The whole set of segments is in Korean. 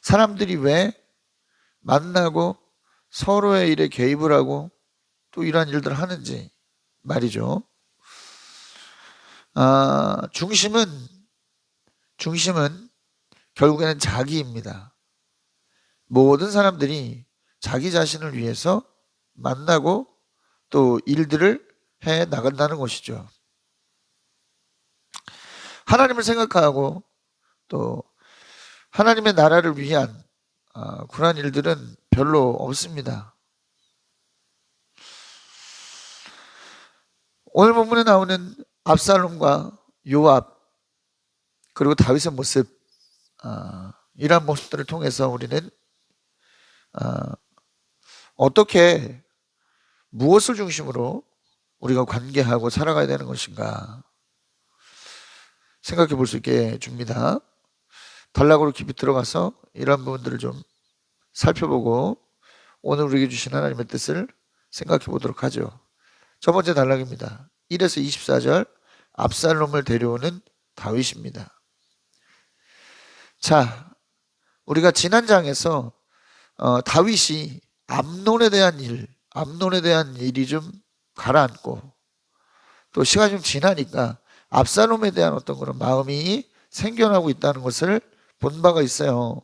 사람들이 왜 만나고 서로의 일에 개입을 하고 또 이러한 일들을 하는지 말이죠. 중심은 결국에는 자기입니다. 모든 사람들이 자기 자신을 위해서 만나고 또 일들을 해 나간다는 것이죠. 하나님을 생각하고 또 하나님의 나라를 위한 그러한 일들은 별로 없습니다. 오늘 본문에 나오는 압살롬과 요압 그리고 다윗의 모습, 이러한 모습들을 통해서 우리는 어떻게 무엇을 중심으로 우리가 관계하고 살아가야 되는 것인가 생각해 볼 수 있게 줍니다. 단락으로 깊이 들어가서 이러한 부분들을 좀 살펴보고 오늘 우리에게 주신 하나님의 뜻을 생각해 보도록 하죠. 첫 번째 단락입니다. 1에서 24절 압살롬을 데려오는 다윗입니다. 자, 우리가 지난 장에서 다윗이 암논에 대한 일이 좀 가라앉고 또 시간이 좀 지나니까 압살롬에 대한 어떤 그런 마음이 생겨나고 있다는 것을 본 바가 있어요.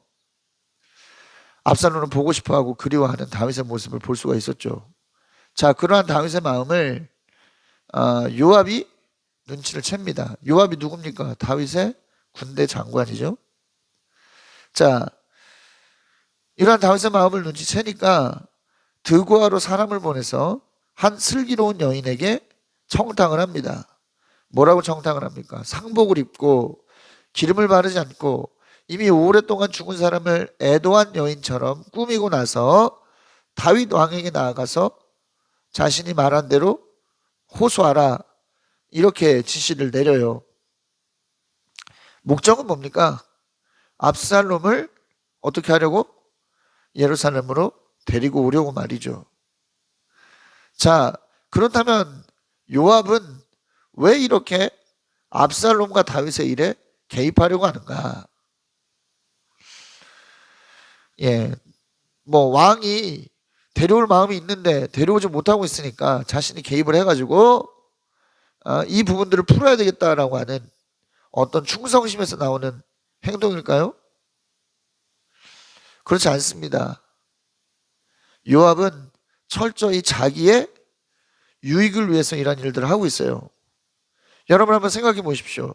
압살롬을 보고 싶어하고 그리워하는 다윗의 모습을 볼 수가 있었죠. 자, 그러한 다윗의 마음을 요압이 눈치를 챕니다. 요압이 누굽니까? 다윗의 군대 장관이죠. 자, 이러한 다윗의 마음을 눈치채니까 드고아로 사람을 보내서 한 슬기로운 여인에게 청탁을 합니다. 뭐라고 청탁을 합니까? 상복을 입고 기름을 바르지 않고 이미 오랫동안 죽은 사람을 애도한 여인처럼 꾸미고 나서 다윗 왕에게 나아가서 자신이 말한 대로 호소하라, 이렇게 지시를 내려요. 목적은 뭡니까? 압살롬을 어떻게 하려고? 예루살렘으로 데리고 오려고 말이죠. 자, 그렇다면 요압은 왜 이렇게 압살롬과 다윗의 일에 개입하려고 하는가? 왕이 데려올 마음이 있는데 데려오지 못하고 있으니까 자신이 개입을 해가지고 이 부분들을 풀어야 되겠다라고 하는 어떤 충성심에서 나오는 행동일까요? 그렇지 않습니다. 요압은 철저히 자기의 유익을 위해서 이런 일들을 하고 있어요. 여러분 한번 생각해 보십시오.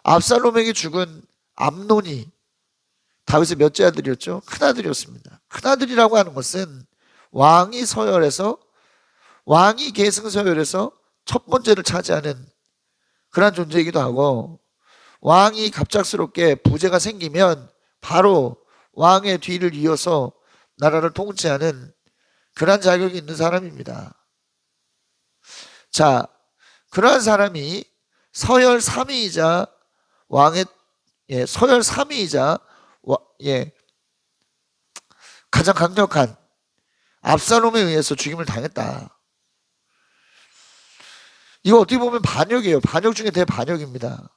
압살롬에게 죽은 암논이 다윗의 몇째 아들이었죠? 큰아들이었습니다. 큰아들이라고 하는 것은 왕이 계승 서열에서 첫 번째를 차지하는 그런 존재이기도 하고, 왕이 갑작스럽게 부재가 생기면 바로 왕의 뒤를 이어서 나라를 통치하는 그런 자격이 있는 사람입니다. 자, 그러한 사람이 서열 3위이자 가장 강력한 압살롬에 의해서 죽임을 당했다. 이거 어떻게 보면 반역이에요. 반역 중에 대반역입니다.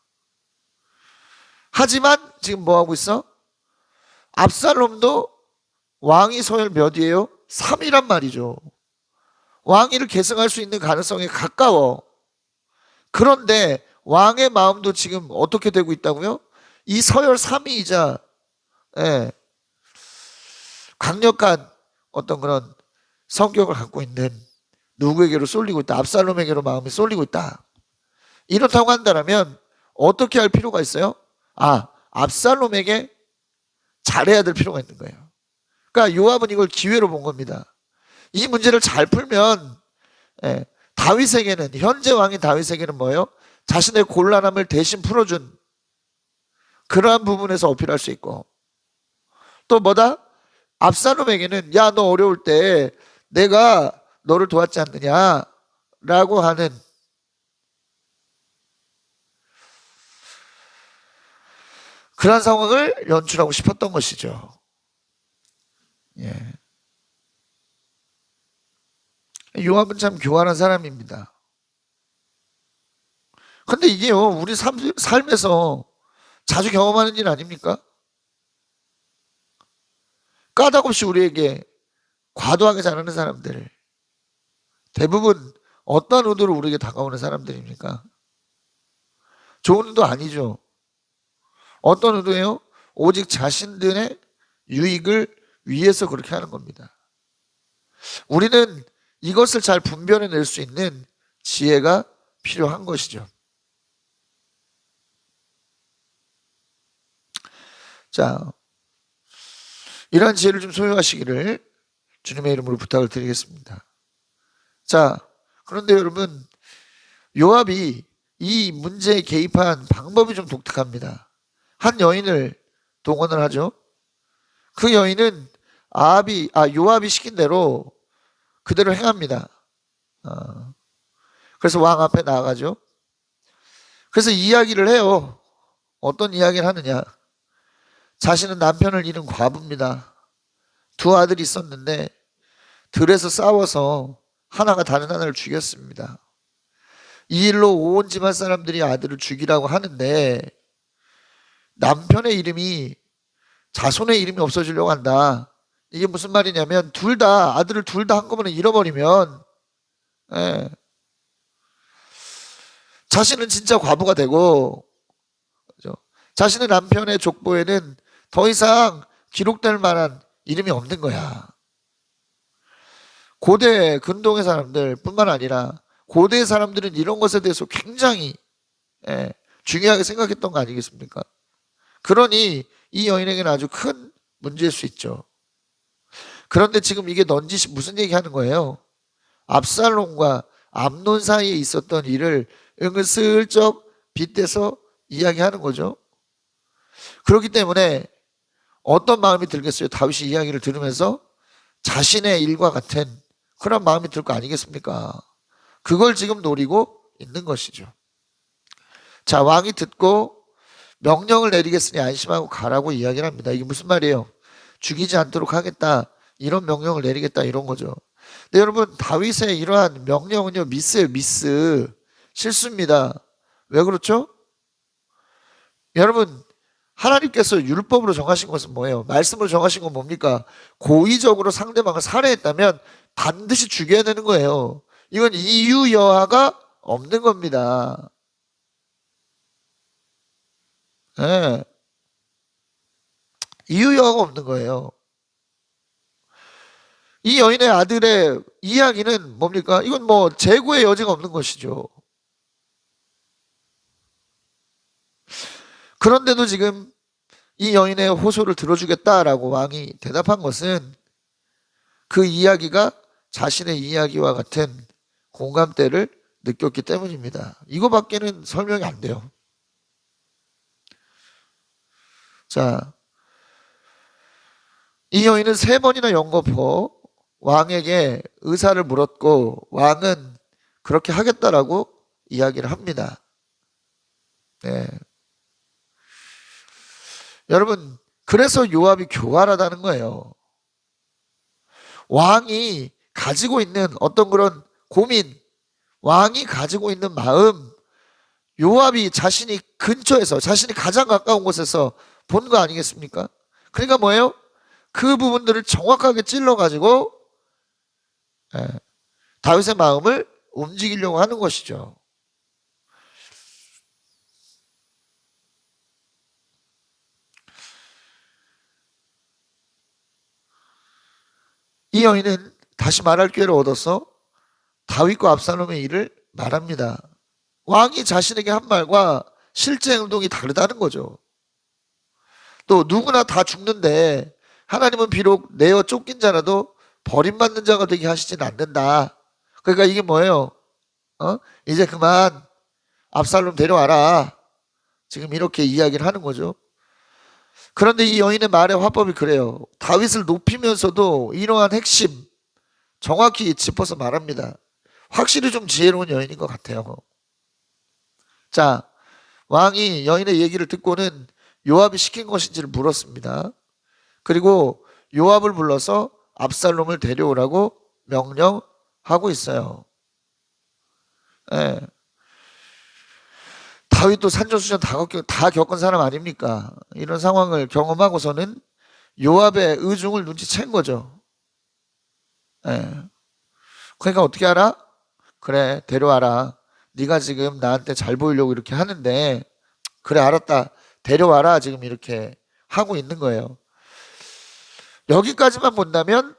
하지만 지금 뭐 하고 있어? 압살롬도 왕위 서열 몇이에요? 3위란 말이죠. 왕위를 계승할 수 있는 가능성이 가까워. 그런데 왕의 마음도 지금 어떻게 되고 있다고요? 이 서열 3위이자 강력한 어떤 그런 성격을 갖고 있는 누구에게로 쏠리고 있다. 압살롬에게로 마음이 쏠리고 있다. 이렇다고 한다면 어떻게 할 필요가 있어요? 압살롬에게 잘해야 될 필요가 있는 거예요. 그러니까 요압은 이걸 기회로 본 겁니다. 이 문제를 잘 풀면 다윗에게는, 현재 왕인 다윗에게는 뭐예요? 자신의 곤란함을 대신 풀어준 그러한 부분에서 어필할 수 있고, 또 뭐다? 압살롬에게는 야, 너 어려울 때 내가 너를 도왔지 않느냐라고 하는 그런 상황을 연출하고 싶었던 것이죠. 요압은 참 교활한 사람입니다. 근데 이게요, 우리 삶에서 자주 경험하는 일 아닙니까? 까닭없이 우리에게 과도하게 잘하는 사람들, 대부분 어떤 의도로 우리에게 다가오는 사람들입니까? 좋은 의도 아니죠. 어떤 의도예요? 오직 자신들의 유익을 위해서 그렇게 하는 겁니다. 우리는 이것을 잘 분별해낼 수 있는 지혜가 필요한 것이죠. 자, 이러한 지혜를 좀 소유하시기를 주님의 이름으로 부탁을 드리겠습니다. 자, 그런데 여러분, 요압이 이 문제에 개입한 방법이 좀 독특합니다. 한 여인을 동원을 하죠. 그 여인은 요압이 시킨 대로 그대로 행합니다. 그래서 왕 앞에 나아가죠. 그래서 이야기를 해요. 어떤 이야기를 하느냐. 자신은 남편을 잃은 과부입니다. 두 아들이 있었는데 들에서 싸워서 하나가 다른 하나를 죽였습니다. 이 일로 온 집안 사람들이 아들을 죽이라고 하는데 남편의 이름이 자손의 이름이 없어지려고 한다. 이게 무슨 말이냐면 아들을 둘 다 한꺼번에 잃어버리면 자신은 진짜 과부가 되고 그렇죠? 자신의 남편의 족보에는 더 이상 기록될 만한 이름이 없는 거야. 고대 근동의 사람들 뿐만 아니라 고대 사람들은 이런 것에 대해서 굉장히 중요하게 생각했던 거 아니겠습니까? 그러니 이 여인에게는 아주 큰 문제일 수 있죠. 그런데 지금 이게 넌지시 무슨 얘기하는 거예요? 압살롬과 암논 사이에 있었던 일을 은근슬쩍 빗대서 이야기하는 거죠. 그렇기 때문에 어떤 마음이 들겠어요? 다윗이 이야기를 들으면서 자신의 일과 같은 그런 마음이 들 거 아니겠습니까? 그걸 지금 노리고 있는 것이죠. 자, 왕이 듣고 명령을 내리겠으니 안심하고 가라고 이야기를 합니다. 이게 무슨 말이에요? 죽이지 않도록 하겠다. 이런 명령을 내리겠다. 이런 거죠. 근데 여러분, 다윗의 이러한 명령은요, 미스예요, 미스. 실수입니다. 왜 그렇죠? 여러분, 하나님께서 율법으로 정하신 것은 뭐예요? 말씀으로 정하신 건 뭡니까? 고의적으로 상대방을 살해했다면 반드시 죽여야 되는 거예요. 이건 이유 여하가 없는 겁니다. 네. 이유 여하가 없는 거예요. 이 여인의 아들의 이야기는 뭡니까? 이건 뭐 재고의 여지가 없는 것이죠. 그런데도 지금 이 여인의 호소를 들어주겠다라고 왕이 대답한 것은 그 이야기가 자신의 이야기와 같은 공감대를 느꼈기 때문입니다. 이거밖에는 설명이 안 돼요. 자, 이 여인은 3번이나 연거푸 왕에게 의사를 물었고 왕은 그렇게 하겠다라고 이야기를 합니다. 네. 여러분, 그래서 요압이 교활하다는 거예요. 왕이 가지고 있는 어떤 그런 고민, 왕이 가지고 있는 마음, 요압이 자신이 근처에서, 자신이 가장 가까운 곳에서 본 거 아니겠습니까? 그러니까 뭐예요? 그 부분들을 정확하게 찔러가지고 다윗의 마음을 움직이려고 하는 것이죠. 이 여인은 다시 말할 기회를 얻어서 다윗과 압살롬의 일을 말합니다. 왕이 자신에게 한 말과 실제 행동이 다르다는 거죠. 또 누구나 다 죽는데 하나님은 비록 내어 쫓긴 자라도 버림받는 자가 되게 하시진 않는다. 그러니까 이게 뭐예요? 이제 그만 압살롬 데려와라. 지금 이렇게 이야기를 하는 거죠. 그런데 이 여인의 말의 화법이 그래요. 다윗을 높이면서도 이러한 핵심 정확히 짚어서 말합니다. 확실히 좀 지혜로운 여인인 것 같아요. 자, 왕이 여인의 얘기를 듣고는 요압이 시킨 것인지를 물었습니다. 그리고 요압을 불러서 압살롬을 데려오라고 명령하고 있어요. 예. 다윗도 산전수전 다 겪은 사람 아닙니까? 이런 상황을 경험하고서는 요압의 의중을 눈치챈 거죠. 예. 그러니까 어떻게 알아? 그래, 데려와라. 네가 지금 나한테 잘 보이려고 이렇게 하는데, 그래, 알았다. 데려와라. 지금 이렇게 하고 있는 거예요. 여기까지만 본다면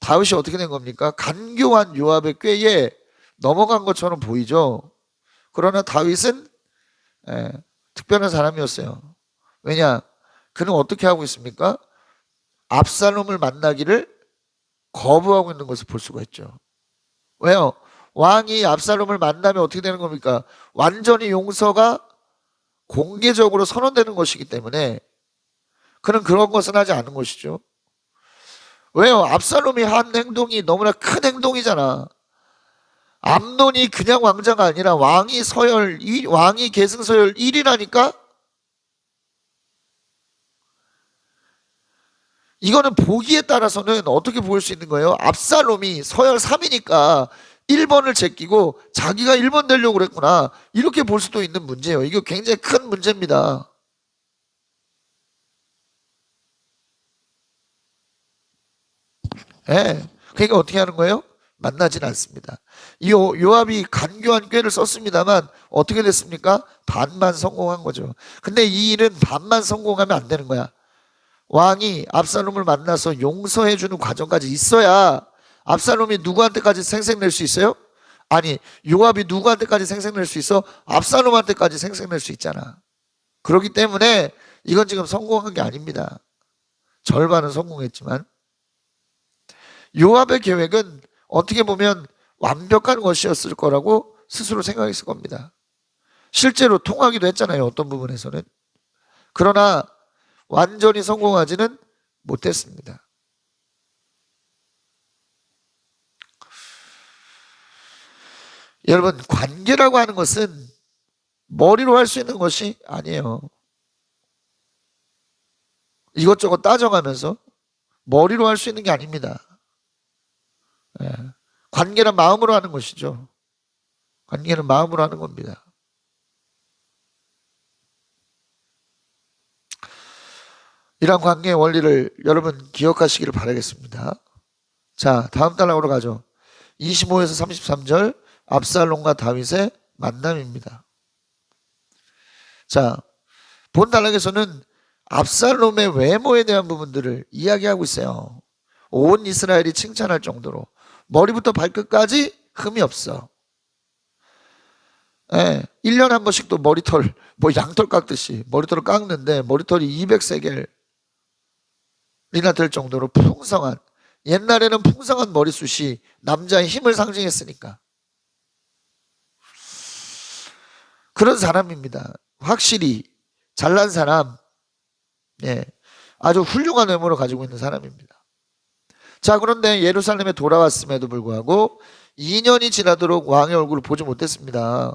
다윗이 어떻게 된 겁니까? 간교한 요압의 꾀에 넘어간 것처럼 보이죠. 그러나 다윗은 특별한 사람이었어요. 왜냐? 그는 어떻게 하고 있습니까? 압살롬을 만나기를 거부하고 있는 것을 볼 수가 있죠. 왜요? 왕이 압살롬을 만나면 어떻게 되는 겁니까? 완전히 용서가 공개적으로 선언되는 것이기 때문에 그는 그런 것은 하지 않은 것이죠. 왜요? 압살롬이 한 행동이 너무나 큰 행동이잖아. 암논이 그냥 왕자가 아니라 왕이 계승서열 1위라니까? 이거는 보기에 따라서는 어떻게 보일 수 있는 거예요? 압살롬이 서열 3위니까 1번을 제끼고 자기가 1번 되려고 그랬구나. 이렇게 볼 수도 있는 문제예요. 이거 굉장히 큰 문제입니다. 그러니까 어떻게 하는 거예요? 만나진 않습니다. 이 요압이 간교한 꾀를 썼습니다만 어떻게 됐습니까? 반만 성공한 거죠. 근데 이 일은 반만 성공하면 안 되는 거야. 왕이 압살롬을 만나서 용서해주는 과정까지 있어야 압살롬이 누구한테까지 생색낼 수 있어요? 아니, 요압이 누구한테까지 생색낼 수 있어? 압살롬한테까지 생색낼 수 있잖아. 그렇기 때문에 이건 지금 성공한 게 아닙니다. 절반은 성공했지만 요압의 계획은 어떻게 보면 완벽한 것이었을 거라고 스스로 생각했을 겁니다. 실제로 통하기도 했잖아요. 어떤 부분에서는. 그러나 완전히 성공하지는 못했습니다. 여러분, 관계라고 하는 것은 머리로 할 수 있는 것이 아니에요. 이것저것 따져가면서 머리로 할 수 있는 게 아닙니다. 관계는 마음으로 하는 것이죠. 관계는 마음으로 하는 겁니다. 이런 관계의 원리를 여러분 기억하시기를 바라겠습니다. 자, 다음 단락으로 가죠. 25에서 33절 압살롬과 다윗의 만남입니다. 자, 본 단락에서는 압살롬의 외모에 대한 부분들을 이야기하고 있어요. 온 이스라엘이 칭찬할 정도로 머리부터 발끝까지 흠이 없어. 1년에 한 번씩 또 머리털, 양털 깎듯이 머리털을 깎는데 머리털이 200세겔이나 될 정도로 풍성한, 옛날에는 풍성한 머리숱이 남자의 힘을 상징했으니까 그런 사람입니다. 확실히 잘난 사람, 아주 훌륭한 외모를 가지고 있는 사람입니다. 자, 그런데 예루살렘에 돌아왔음에도 불구하고 2년이 지나도록 왕의 얼굴을 보지 못했습니다.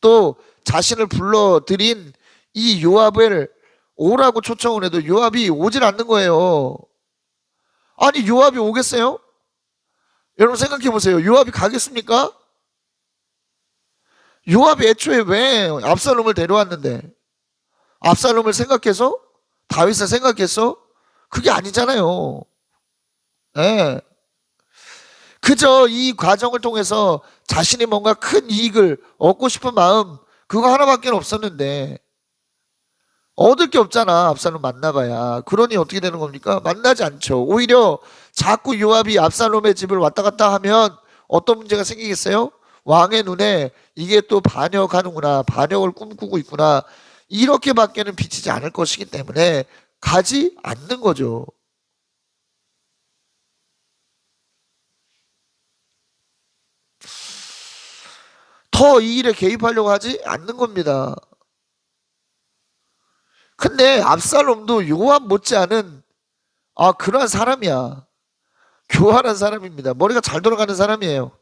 또 자신을 불러들인 이 요압을 오라고 초청을 해도 요압이 오질 않는 거예요. 아니, 요압이 오겠어요? 여러분 생각해 보세요. 요압이 가겠습니까? 요압이 애초에 왜 압살롬을 데려왔는데, 압살롬을 생각해서? 다윗을 생각해서? 그게 아니잖아요. 그저 이 과정을 통해서 자신이 뭔가 큰 이익을 얻고 싶은 마음, 그거 하나밖에 없었는데 얻을 게 없잖아. 압살롬 만나봐야. 그러니 어떻게 되는 겁니까? 만나지 않죠. 오히려 자꾸 요압이 압살롬의 집을 왔다 갔다 하면 어떤 문제가 생기겠어요? 왕의 눈에 이게 또 반역하는구나, 반역을 꿈꾸고 있구나, 이렇게밖에는 비치지 않을 것이기 때문에 가지 않는 거죠. 더 이 일에 개입하려고 하지 않는 겁니다. 근데 압살롬도 요압 못지않은 그러한 사람이야. 교활한 사람입니다. 머리가 잘 돌아가는 사람이에요.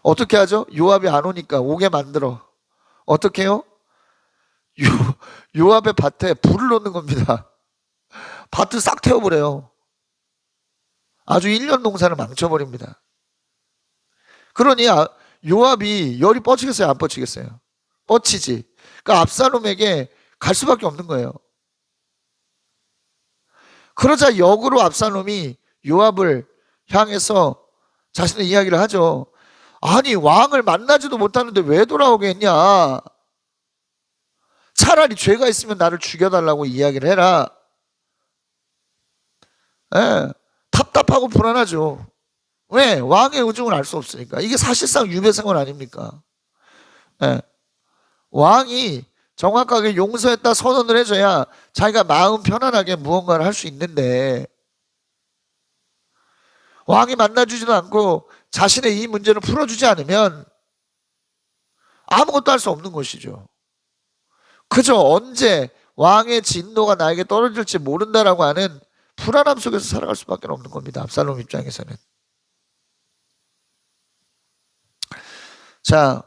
어떻게 하죠? 요압이 안 오니까 오게 만들어. 어떻게 해요? 요압의 밭에 불을 놓는 겁니다. 밭을 싹 태워버려요. 아주 1년 농사를 망쳐버립니다. 그러니 요압이 열이 뻗치겠어요? 안 뻗치겠어요? 뻗치지. 그러니까 압살롬에게 갈 수밖에 없는 거예요. 그러자 역으로 압살롬이 요압을 향해서 자신의 이야기를 하죠. 아니, 왕을 만나지도 못하는데 왜 돌아오겠냐? 차라리 죄가 있으면 나를 죽여달라고 이야기를 해라. 예, 답답하고 불안하죠. 왜? 왕의 의중을 알 수 없으니까. 이게 사실상 유배생활 아닙니까? 예, 왕이 정확하게 용서했다 선언을 해줘야 자기가 마음 편안하게 무언가를 할 수 있는데, 왕이 만나주지도 않고 자신의 이 문제를 풀어주지 않으면 아무것도 할 수 없는 것이죠. 그저 언제 왕의 진노가 나에게 떨어질지 모른다라고 하는 불안함 속에서 살아갈 수밖에 없는 겁니다. 압살롬 입장에서는. 자,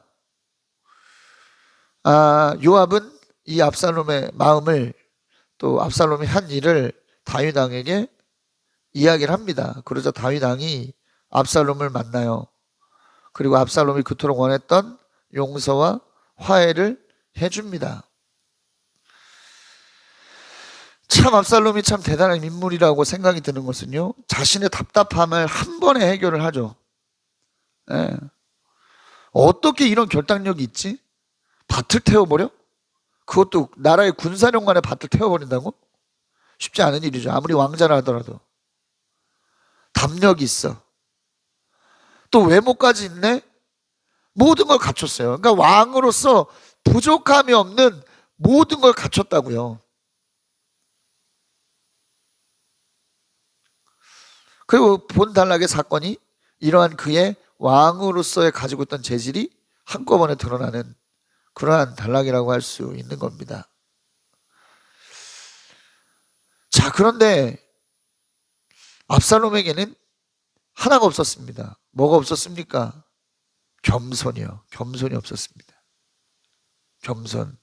요압은 이 압살롬의 마음을, 또 압살롬이 한 일을 다윗 왕에게 이야기를 합니다. 그러자 다윗 왕이 압살롬을 만나요. 그리고 압살롬이 그토록 원했던 용서와 화해를 해줍니다. 참 압살롬이 참 대단한 인물이라고 생각이 드는 것은요, 자신의 답답함을 한 번에 해결을 하죠. 예. 어떻게 이런 결단력이 있지? 밭을 태워버려? 그것도 나라의 군사령관의 밭을 태워버린다고? 쉽지 않은 일이죠. 아무리 왕자라 하더라도. 담력이 있어. 또 외모까지 있네? 모든 걸 갖췄어요. 그러니까 왕으로서 부족함이 없는 모든 걸 갖췄다고요. 그리고 본 단락의 사건이 이러한 그의 왕으로서의 가지고 있던 재질이 한꺼번에 드러나는 그러한 단락이라고 할 수 있는 겁니다. 자, 그런데 압살롬에게는 하나가 없었습니다. 뭐가 없었습니까? 겸손이요. 겸손이 없었습니다. 겸손.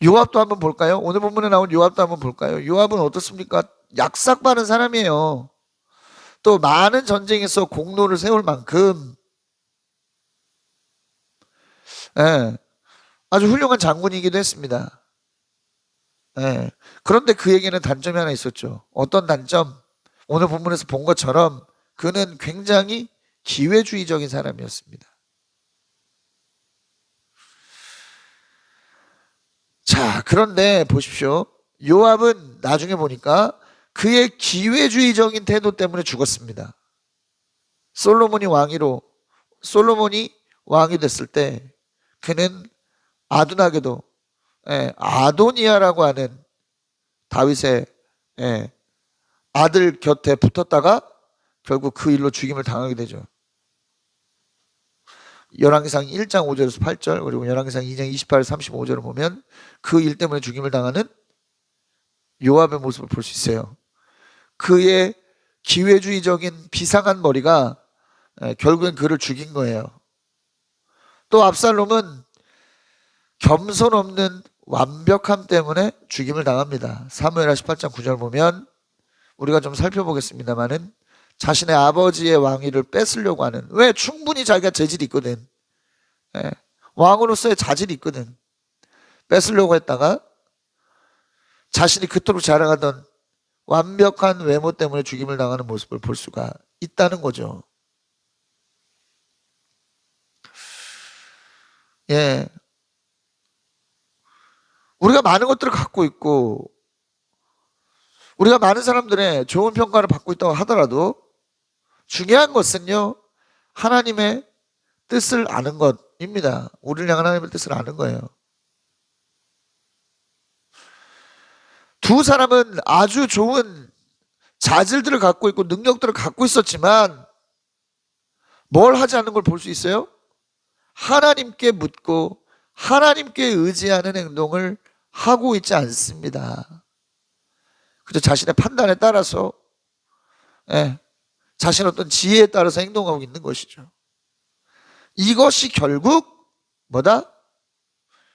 요압도 한번 볼까요? 오늘 본문에 나온 요압도 한번 볼까요? 요압은 어떻습니까? 약삭빠른 사람이에요. 또 많은 전쟁에서 공로를 세울 만큼, 예, 아주 훌륭한 장군이기도 했습니다. 예, 그런데 그에게는 단점이 하나 있었죠. 어떤 단점? 오늘 본문에서 본 것처럼 그는 굉장히 기회주의적인 사람이었습니다. 자, 그런데 보십시오. 요압은 나중에 보니까 그의 기회주의적인 태도 때문에 죽었습니다. 솔로몬이 왕이 됐을 때 그는 아둔하게도, 아도니아라고 하는 다윗의 아들 곁에 붙었다가 결국 그 일로 죽임을 당하게 되죠. 열왕기상 1장 5절에서 8절, 그리고 열왕기상 2장 28에서 35절을 보면 그 일 때문에 죽임을 당하는 요압의 모습을 볼 수 있어요. 그의 기회주의적인 비상한 머리가 결국엔 그를 죽인 거예요. 또 압살롬은 겸손 없는 완벽함 때문에 죽임을 당합니다. 사무엘하 18장 9절 보면 우리가 좀 살펴보겠습니다만은 자신의 아버지의 왕위를 뺏으려고 하는, 왜? 충분히 자기가 재질이 있거든. 왕으로서의 자질이 있거든. 뺏으려고 했다가 자신이 그토록 자랑하던 완벽한 외모 때문에 죽임을 당하는 모습을 볼 수가 있다는 거죠. 예. 우리가 많은 것들을 갖고 있고, 우리가 많은 사람들의 좋은 평가를 받고 있다고 하더라도 중요한 것은요, 하나님의 뜻을 아는 것입니다. 우리를 향한 하나님의 뜻을 아는 거예요. 두 사람은 아주 좋은 자질들을 갖고 있고 능력들을 갖고 있었지만 뭘 하지 않는 걸 볼 수 있어요? 하나님께 묻고 하나님께 의지하는 행동을 하고 있지 않습니다. 그저 자신의 판단에 따라서, 자신의 어떤 지혜에 따라서 행동하고 있는 것이죠. 이것이 결국 뭐다?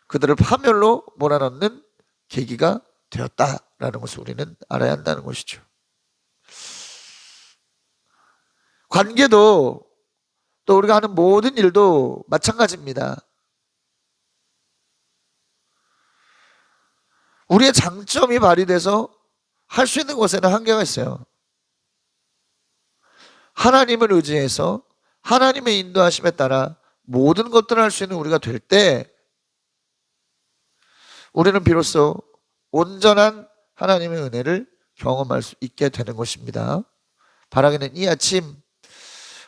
그들을 파멸로 몰아넣는 계기가 되었다라는 것을 우리는 알아야 한다는 것이죠. 관계도, 또 우리가 하는 모든 일도 마찬가지입니다. 우리의 장점이 발휘돼서 할 수 있는 것에는 한계가 있어요. 하나님을 의지해서 하나님의 인도하심에 따라 모든 것들을 할 수 있는 우리가 될 때 우리는 비로소 온전한 하나님의 은혜를 경험할 수 있게 되는 것입니다. 바라기는 이 아침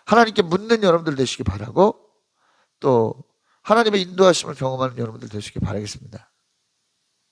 하나님께 묻는 여러분들 되시기 바라고 또 하나님의 인도하심을 경험하는 여러분들 되시기 바라겠습니다.